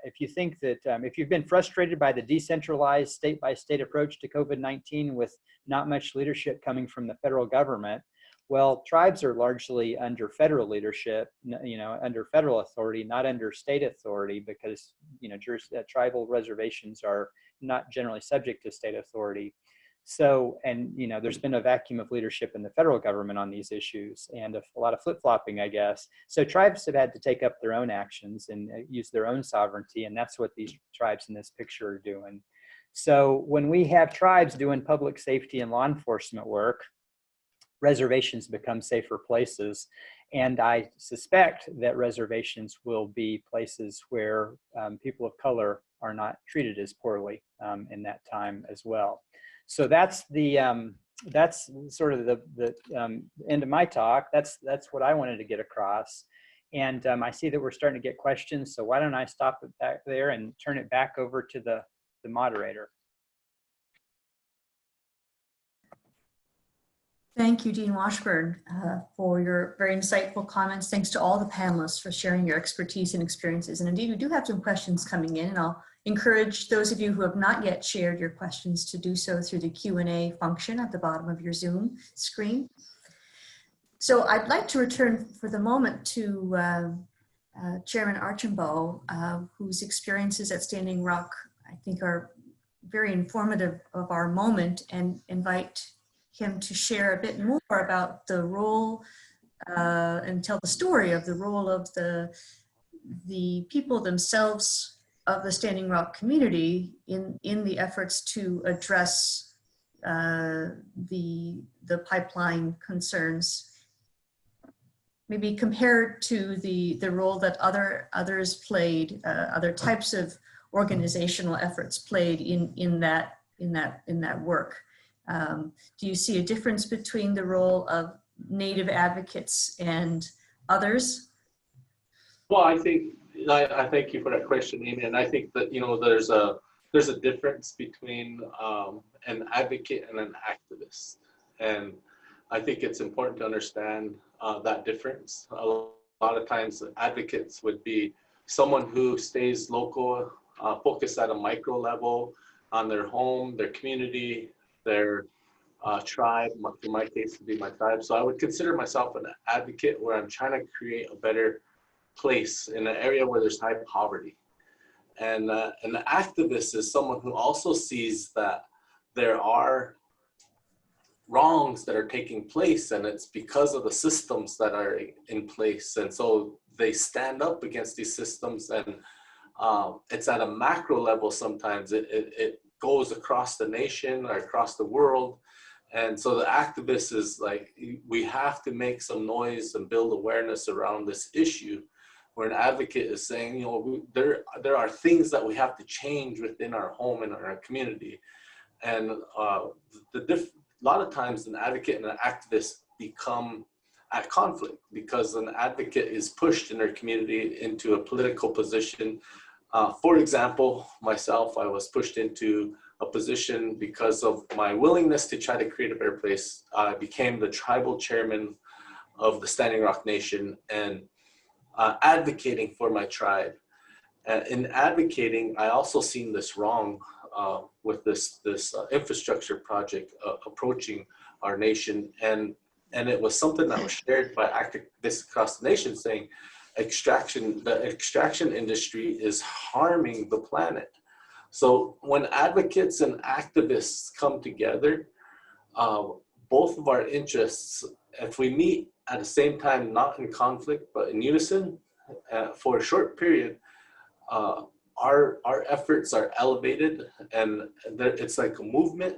If you think that, if you've been frustrated by the decentralized state-by-state approach to COVID-19 with not much leadership coming from the federal government, well, tribes are largely under federal leadership, under federal authority, not under state authority, because tribal reservations are not generally subject to state authority. So, and there's been a vacuum of leadership in the federal government on these issues, and a lot of flip-flopping, I guess. So tribes have had to take up their own actions and use their own sovereignty, and that's what these tribes in this picture are doing. So when we have tribes doing public safety and law enforcement work, reservations become safer places. And I suspect that reservations will be places where people of color are not treated as poorly in that time as well. So that's that's sort of the end of my talk. That's what I wanted to get across. And I see that we're starting to get questions. So why don't I stop it back there and turn it back over to the moderator. Thank you, Dean Washburn, for your very insightful comments. Thanks to all the panelists for sharing your expertise and experiences. And indeed, we do have some questions coming in, and I'll encourage those of you who have not yet shared your questions to do so through the Q&A function at the bottom of your Zoom screen. So I'd like to return for the moment to Chairman Archambault, whose experiences at Standing Rock, I think, are very informative of our moment, and invite him to share a bit more about the role and tell the story of the role of the people themselves of the Standing Rock community in the efforts to address the pipeline concerns, maybe compared to the role that others played, other types of organizational efforts played in that work. Do you see a difference between the role of Native advocates and others? Well, I thank you for that question, Amy. And I think that there's a difference between an advocate and an activist. And I think it's important to understand that difference. A lot of times advocates would be someone who stays local, focused at a micro level on their home, their community, their tribe. In my case, would be my tribe. So I would consider myself an advocate where I'm trying to create a better place in an area where there's high poverty. And the activist is someone who also sees that there are wrongs that are taking place, and it's because of the systems that are in place. And so they stand up against these systems, and it's at a macro level. Sometimes it goes across the nation or across the world. And so the activist is like, we have to make some noise and build awareness around this issue, where an advocate is saying, you know, there are things that we have to change within our home and our community. And a lot of times an advocate and an activist become at conflict because an advocate is pushed in their community into a political position. For example, myself, I was pushed into a position because of my willingness to try to create a better place. I became the tribal chairman of the Standing Rock Nation, and advocating for my tribe. In advocating, I also seen this wrong with this infrastructure project approaching our nation, and it was something that was shared by activists across the nation, saying the extraction industry is harming the planet. So when advocates and activists come together, both of our interests, if we meet at the same time, not in conflict, but in unison, for a short period, our efforts are elevated, and it's like a movement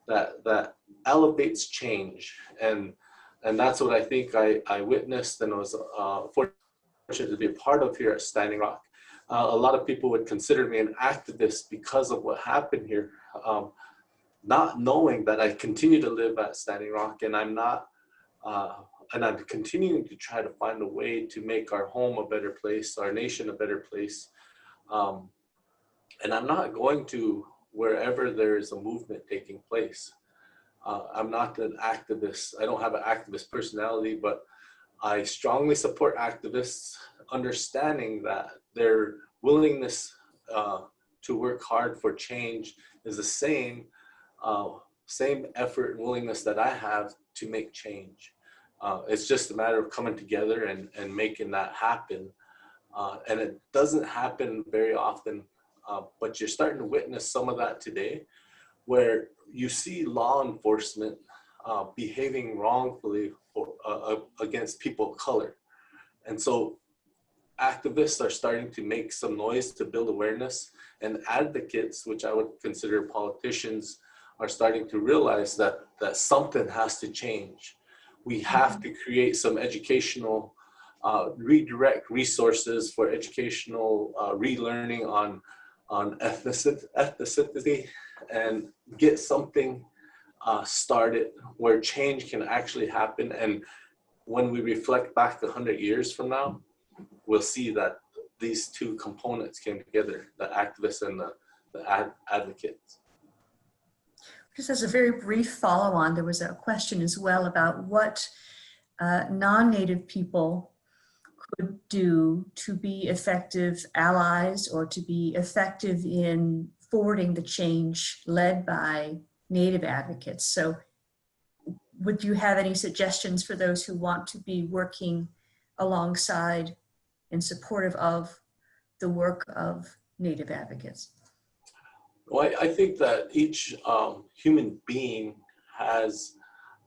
that elevates change. And that's what I think I witnessed and was fortunate to be a part of here at Standing Rock. A lot of people would consider me an activist because of what happened here, not knowing that I continue to live at Standing Rock, and I'm not, and I'm continuing to try to find a way to make our home a better place, our nation a better place. And I'm not going to wherever there is a movement taking place. I'm not an activist. I don't have an activist personality, but I strongly support activists, understanding that their willingness to work hard for change is the same effort and willingness that I have to make change. It's just a matter of coming together and making that happen. And it doesn't happen very often, but you're starting to witness some of that today, where you see law enforcement behaving wrongfully against people of color. And so activists are starting to make some noise to build awareness, and advocates, which I would consider politicians, are starting to realize that something has to change. We have to create some educational, redirect resources for educational relearning on ethnicity, and get something started where change can actually happen. And when we reflect back 100 years from now, we'll see that these two components came together, the activists and the advocates. Just as a very brief follow-on, there was a question as well about what non-Native people could do to be effective allies or to be effective in forwarding the change led by Native advocates. So would you have any suggestions for those who want to be working alongside and supportive of the work of Native advocates? Well, I think that each human being has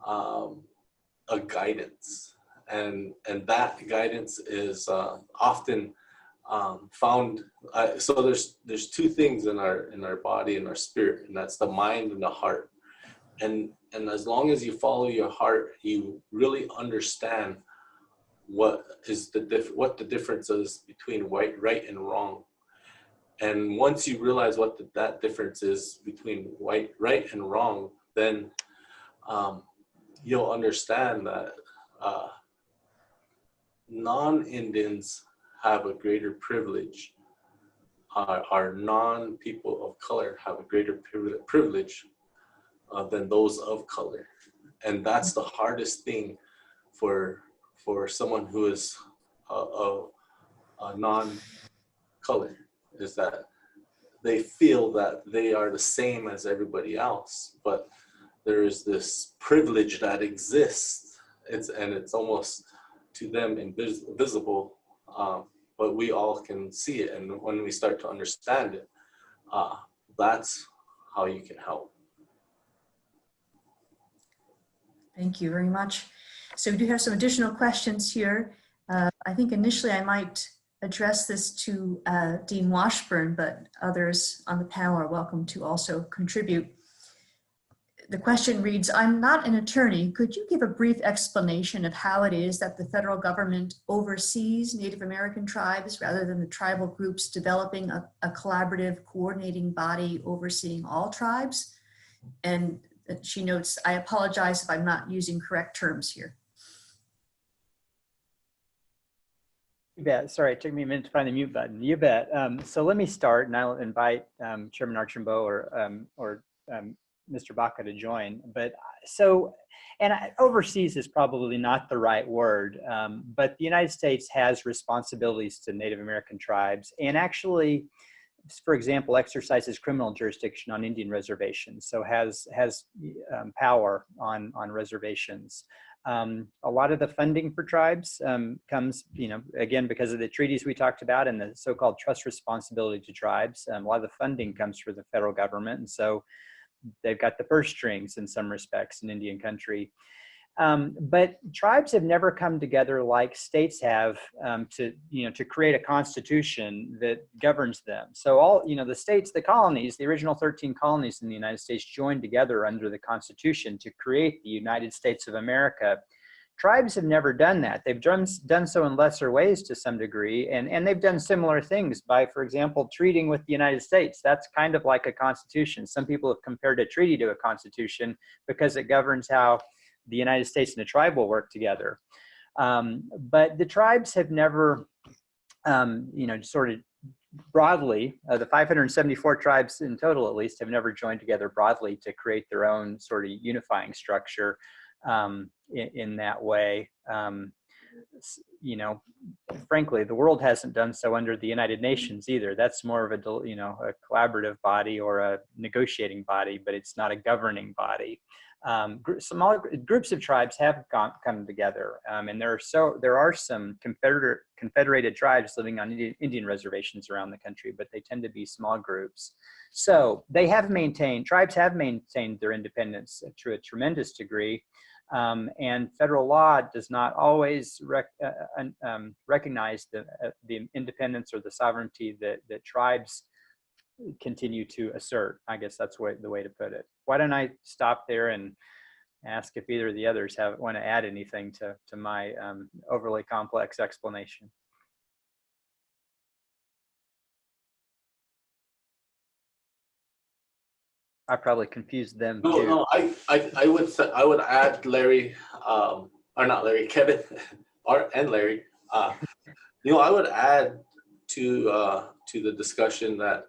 a guidance, and that guidance is often found. So there's two things in our body and our spirit, and that's the mind and the heart. And as long as you follow your heart, you really understand what the difference is between right and wrong. And once you realize what that difference is between right and wrong, then you'll understand that non-Indians have a greater privilege. Our non-people of color have a greater privilege than those of color. And that's the hardest thing for someone who is a non-color, is that they feel that they are the same as everybody else, but there is this privilege that exists. It's almost to them invisible, but we all can see it. And when we start to understand it, that's how you can help. Thank you very much. So we do have some additional questions here. I think initially I might address this to Dean Washburn, but others on the panel are welcome to also contribute. The question reads, I'm not an attorney. Could you give a brief explanation of how it is that the federal government oversees Native American tribes rather than the tribal groups developing a collaborative coordinating body overseeing all tribes? And she notes, I apologize if I'm not using correct terms here. You bet. Sorry, it took me a minute to find the mute button. You bet. So let me start, and I'll invite Chairman Archambault or Mr. Baca to join. But so, overseas is probably not the right word, but the United States has responsibilities to Native American tribes, and actually, for example, exercises criminal jurisdiction on Indian reservations, so has power on reservations. A lot of the funding for tribes comes, again, because of the treaties we talked about and the so-called trust responsibility to tribes. A lot of the funding comes from the federal government, and so they've got the purse strings in some respects in Indian country. But tribes have never come together like states have to create a constitution that governs them. So all, the states, the colonies, the original 13 colonies in the United States joined together under the Constitution to create the United States of America. Tribes have never done that. They've done so in lesser ways to some degree, and they've done similar things by, for example, treating with the United States. That's kind of like a constitution. Some people have compared a treaty to a constitution because it governs how the United States and the tribe will work together. But the tribes have never, sort of broadly, the 574 tribes in total at least have never joined together broadly to create their own sort of unifying structure in that way. Frankly, the world hasn't done so under the United Nations either. That's more of a collaborative body or a negotiating body, but it's not a governing body. Small groups of tribes have come together, and there are some confederated tribes living on Indian reservations around the country, but they tend to be small groups. So tribes have maintained their independence to a tremendous degree, and federal law does not always recognize the independence or the sovereignty that tribes continue to assert. I guess that's the way to put it. Why don't I stop there and ask if either of the others want to add anything to my overly complex explanation. I probably confused them too. No, I would add Larry, or not Larry, Kevin, and Larry. I would add to the discussion that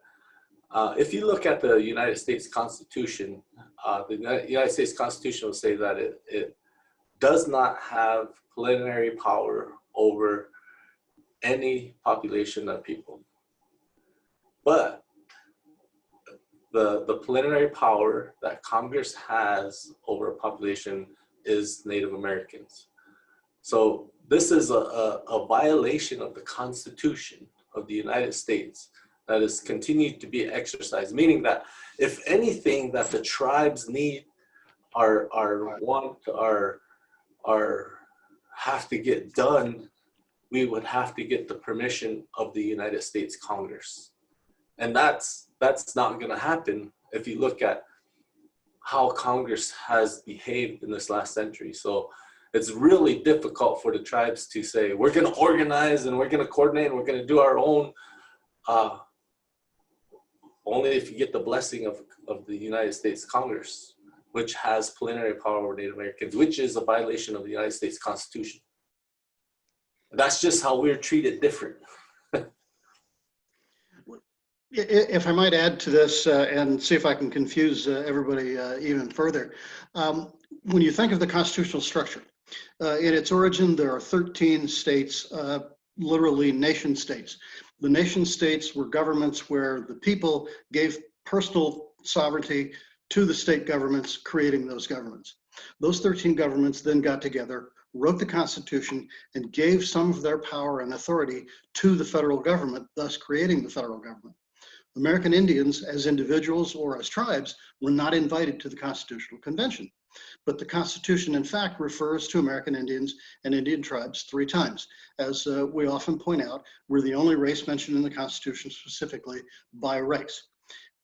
if you look at the United States Constitution, the United States Constitution will say that it does not have plenary power over any population of people. But the plenary power that Congress has over a population is Native Americans. So this is a violation of the Constitution of the United States that is continued to be exercised, meaning that if anything that the tribes need or have to get done, we would have to get the permission of the United States Congress. And that's not gonna happen if you look at how Congress has behaved in this last century. So it's really difficult for the tribes to say, we're gonna organize and we're gonna coordinate and we're gonna do our own, only if you get the blessing of the United States Congress, which has plenary power over Native Americans, which is a violation of the United States Constitution. That's just how we're treated different. If I might add to this and see if I can confuse everybody even further, when you think of the constitutional structure, in its origin, there are 13 states, literally nation states. The nation states were governments where the people gave personal sovereignty to the state governments, creating those governments. Those 13 governments then got together, wrote the Constitution, and gave some of their power and authority to the federal government, thus creating the federal government. American Indians, as individuals or as tribes, were not invited to the Constitutional Convention. But the Constitution, in fact, refers to American Indians and Indian tribes 3 times. As we often point out, we're the only race mentioned in the Constitution specifically by race.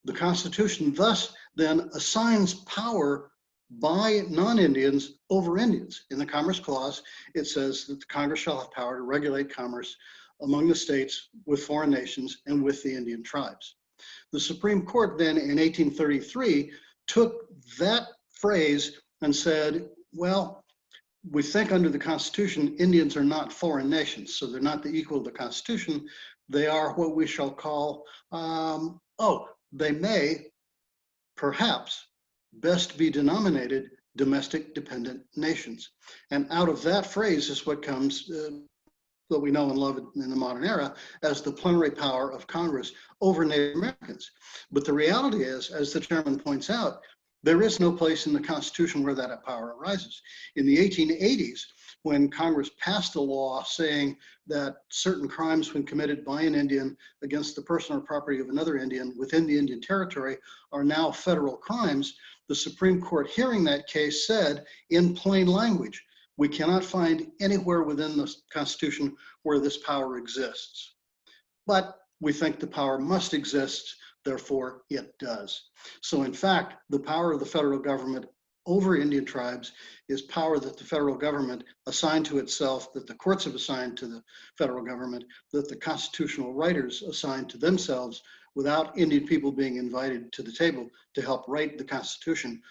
The Constitution thus then assigns power by non-Indians over Indians. In the Commerce Clause, it says that the Congress shall have power to regulate commerce among the states, with foreign nations, and with the Indian tribes. The Supreme Court then in 1833 took that phrase and said, well, we think under the Constitution, Indians are not foreign nations, so they're not the equal of the Constitution. They are what we shall call, they may perhaps best be denominated domestic dependent nations. And out of that phrase is what comes what we know and love in the modern era as the plenary power of Congress over Native Americans. But the reality is, as the chairman points out, there is no place in the Constitution where that power arises. In the 1880s, when Congress passed a law saying that certain crimes when committed by an Indian against the person or property of another Indian within the Indian territory are now federal crimes, the Supreme Court hearing that case said in plain language, we cannot find anywhere within the Constitution where this power exists. But we think the power must exist, therefore it does. So in fact, the power of the federal government over Indian tribes is power that the federal government assigned to itself, that the courts have assigned to the federal government, that the constitutional writers assigned to themselves without Indian people being invited to the table to help write the Constitution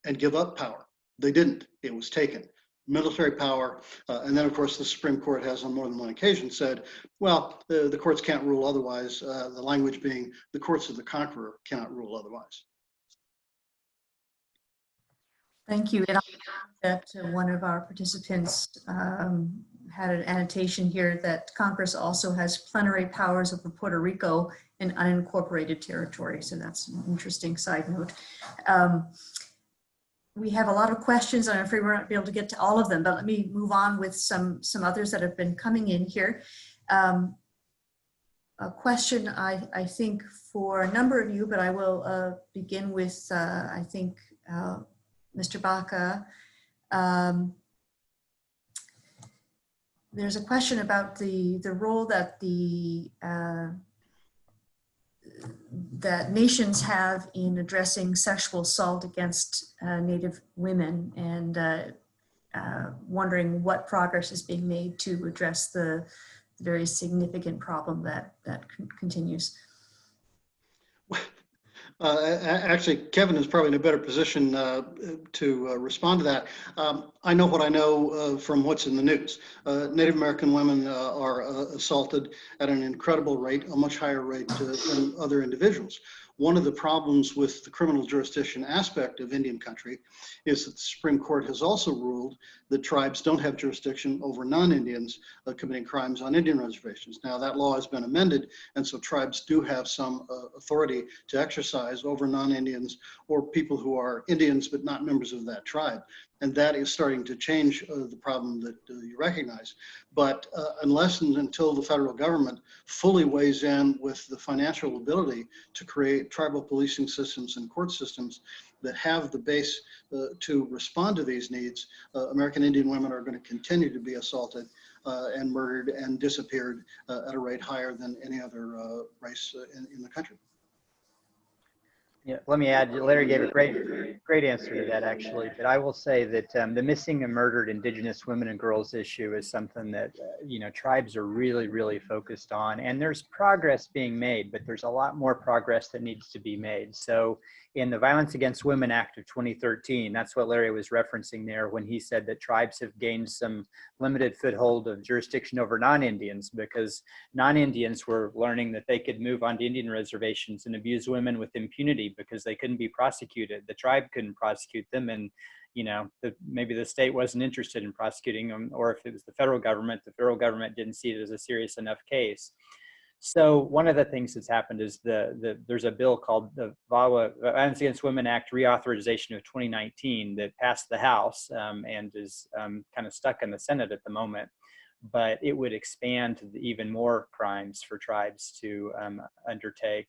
and give up power. They didn't, it was taken. Military power, and then of course the Supreme Court has on more than one occasion said, well, the courts can't rule otherwise, the language being the courts of the conqueror cannot rule otherwise. Thank you. And I that one of our participants had an annotation here that Congress also has plenary powers over Puerto Rico and unincorporated territory. So that's an interesting side note. We have a lot of questions, and I'm afraid we're not going to be able to get to all of them, but let me move on with some others that have been coming in here. A question, I think, for a number of you, but I will begin with, I think, Mr. Baca. There's a question about the role that that nations have in addressing sexual assault against Native women, and wondering what progress is being made to address the very significant problem that continues. Actually, Kevin is probably in a better position to respond to that. I know what I know from what's in the news. Native American women are assaulted at an incredible rate, a much higher rate than other individuals. One of the problems with the criminal jurisdiction aspect of Indian country is that the Supreme Court has also ruled that tribes don't have jurisdiction over non-Indians committing crimes on Indian reservations. Now that law has been amended, and so tribes do have some authority to exercise over non-Indians or people who are Indians but not members of that tribe. And that is starting to change the problem that you recognize. But unless and until the federal government fully weighs in with the financial ability to create tribal policing systems and court systems that have the base to respond to these needs, American Indian women are going to continue to be assaulted and murdered and disappeared at a rate higher than any other race in the country. Yeah, let me add, Larry gave a great answer to that actually, but I will say that the missing and murdered Indigenous women and girls issue is something that, tribes are really focused on, and there's progress being made, but there's a lot more progress that needs to be made. So in the Violence Against Women Act of 2013, that's what Larry was referencing there when he said that tribes have gained some limited foothold of jurisdiction over non-Indians, because non-Indians were learning that they could move onto Indian reservations and abuse women with impunity because they couldn't be prosecuted. The tribe couldn't prosecute them, and maybe the state wasn't interested in prosecuting them, or if it was the federal government didn't see it as a serious enough case. So one of the things that's happened is there's a bill called the Vawa Violence Against Women Act Reauthorization of 2019 that passed the House and is kind of stuck in the Senate at the moment. But it would expand to even more crimes for tribes to undertake,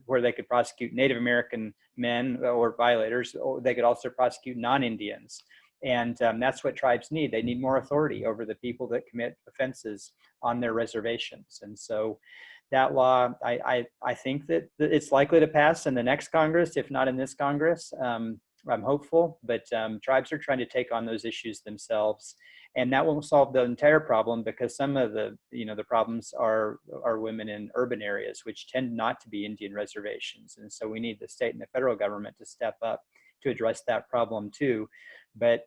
where they could prosecute Native American men or violators, or they could also prosecute non-Indians. And that's what tribes need. They need more authority over the people that commit offenses on their reservations. And so that law, I think that it's likely to pass in the next Congress, if not in this Congress. I'm hopeful, but tribes are trying to take on those issues themselves. And that won't solve the entire problem, because some of the problems are women in urban areas, which tend not to be Indian reservations. And so we need the state and the federal government to step up to address that problem too. But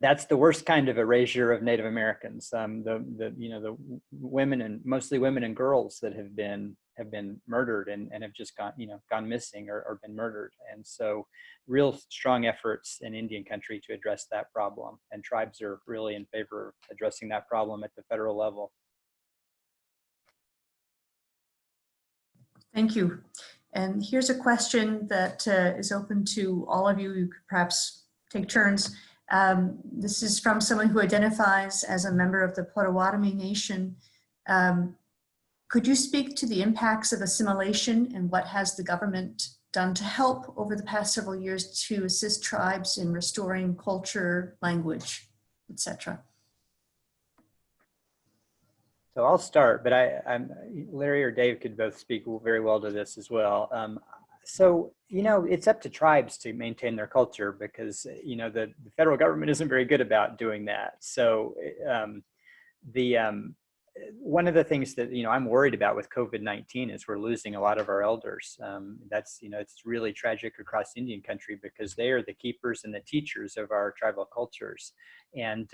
that's the worst kind of erasure of Native Americans. The women, and mostly women and girls, that have been murdered and have just gone missing or been murdered. And so real strong efforts in Indian country to address that problem, and tribes are really in favor of addressing that problem at the federal level. Thank you. And here's a question that is open to all of you. You could perhaps take turns. This is from someone who identifies as a member of the Potawatomi Nation. Could you speak to the impacts of assimilation, and what has the government done to help over the past several years to assist tribes in restoring culture, language, etc.? So I'll start, but Larry or Dave could both speak very well to this as well. So, it's up to tribes to maintain their culture, because, the federal government isn't very good about doing that. So one of the things that, I'm worried about with COVID-19 is we're losing a lot of our elders. That's, it's really tragic across Indian country, because they are the keepers and the teachers of our tribal cultures. And,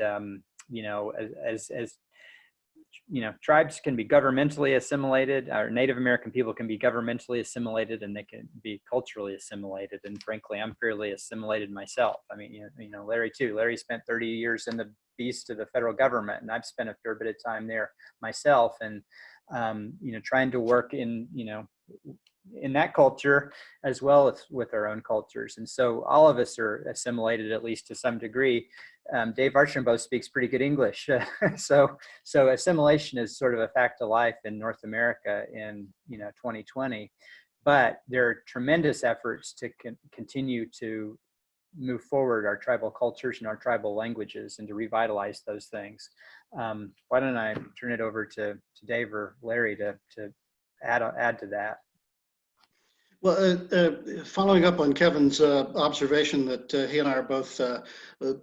as tribes can be governmentally assimilated, or Native American people can be governmentally assimilated, and they can be culturally assimilated. And frankly, I'm fairly assimilated myself. I mean, Larry too. Larry spent 30 years in the beast of the federal government, and I've spent a fair bit of time there myself. And, trying to work in that culture as well as with our own cultures. And so all of us are assimilated, at least to some degree. Dave Archambault speaks pretty good English. So assimilation is sort of a fact of life in North America in 2020. But there are tremendous efforts to continue to move forward our tribal cultures and our tribal languages, and to revitalize those things. Why don't I turn it over to Dave or Larry to add to that? Well, following up on Kevin's observation that he and I are both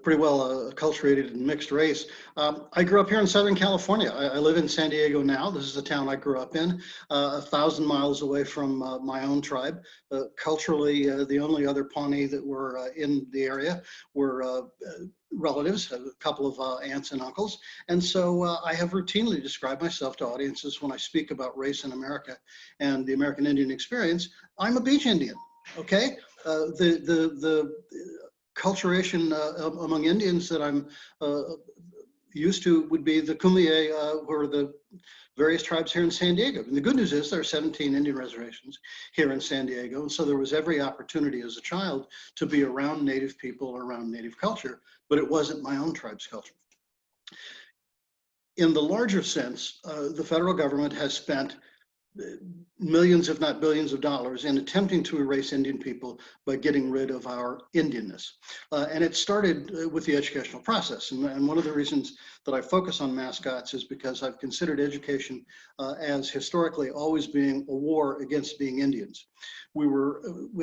pretty well acculturated and mixed race, I grew up here in Southern California. I live in San Diego now. This is the town I grew up in, 1,000 miles away from my own tribe. Culturally, the only other Pawnee that were in the area were relatives, a couple of aunts and uncles. And so I have routinely described myself to audiences when I speak about race in America and the American Indian experience. I'm a beach Indian, okay? The culturation among Indians that I'm used to would be the Kumeyaay, who are the various tribes here in San Diego. And the good news is there are 17 Indian reservations here in San Diego. And so there was every opportunity as a child to be around Native people or around Native culture, but it wasn't my own tribe's culture. In the larger sense, the federal government has spent millions, if not billions of dollars in attempting to erase Indian people by getting rid of our Indianness. And it started with the educational process. And one of the reasons that I focus on mascots is because I've considered education as historically always being a war against being Indians. We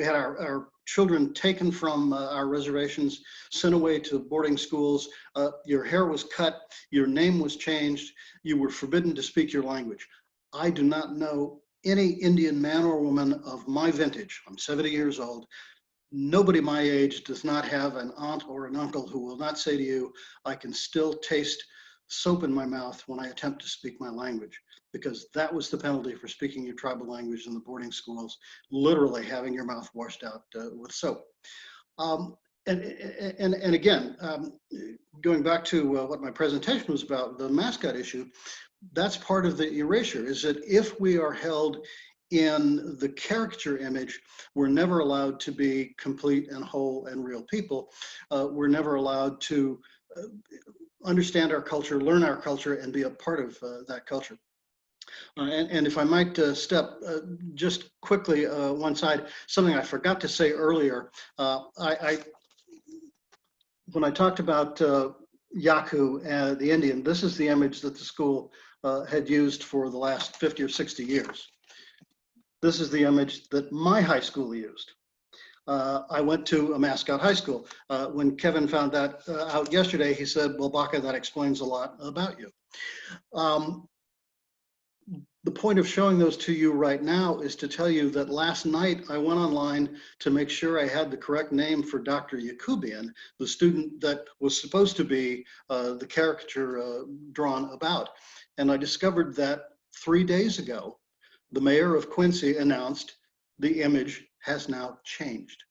had our children taken from our reservations, sent away to boarding schools. Your hair was cut, your name was changed, you were forbidden to speak your language. I do not know any Indian man or woman of my vintage. I'm 70 years old. Nobody my age does not have an aunt or an uncle who will not say to you, I can still taste soap in my mouth when I attempt to speak my language, because that was the penalty for speaking your tribal language in the boarding schools, literally having your mouth washed out with soap. And again, going back to what my presentation was about, the mascot issue, that's part of the erasure, is that if we are held in the caricature image, we're never allowed to be complete and whole and real people. We're never allowed to understand our culture, learn our culture, and be a part of that culture. And if I might step just quickly one side, something I forgot to say earlier, when I talked about Yaku, the Indian, this is the image that the school had used for the last 50 or 60 years. This is the image that my high school used. I went to a mascot high school. When Kevin found that out yesterday, he said, well, Baca, that explains a lot about you. The point of showing those to you right now is to tell you that last night I went online to make sure I had the correct name for Dr. Yakubian, the student that was supposed to be the caricature drawn about. And I discovered that 3 days ago, the mayor of Quincy announced the image has now changed.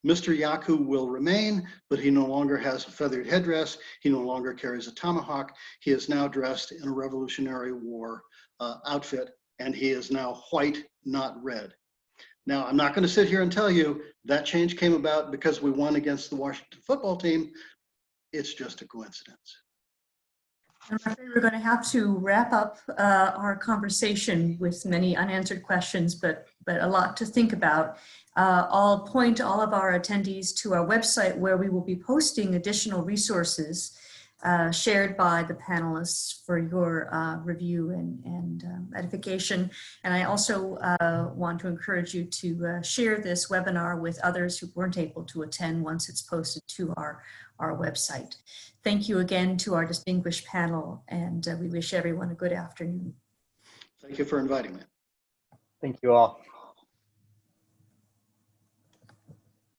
Mr. Yaku will remain, but he no longer has a feathered headdress. He no longer carries a tomahawk. He is now dressed in a Revolutionary War outfit, and he is now white, not red. Now, I'm not going to sit here and tell you that change came about because we won against the Washington football team. It's just a coincidence. I'm afraid we're going to have to wrap up our conversation with many unanswered questions, but a lot to think about. I'll point all of our attendees to our website, where we will be posting additional resources shared by the panelists for your review and edification. And I also want to encourage you to share this webinar with others who weren't able to attend once it's posted to our website. Thank you again to our distinguished panel, and we wish everyone a good afternoon. Thank you for inviting me. Thank you all.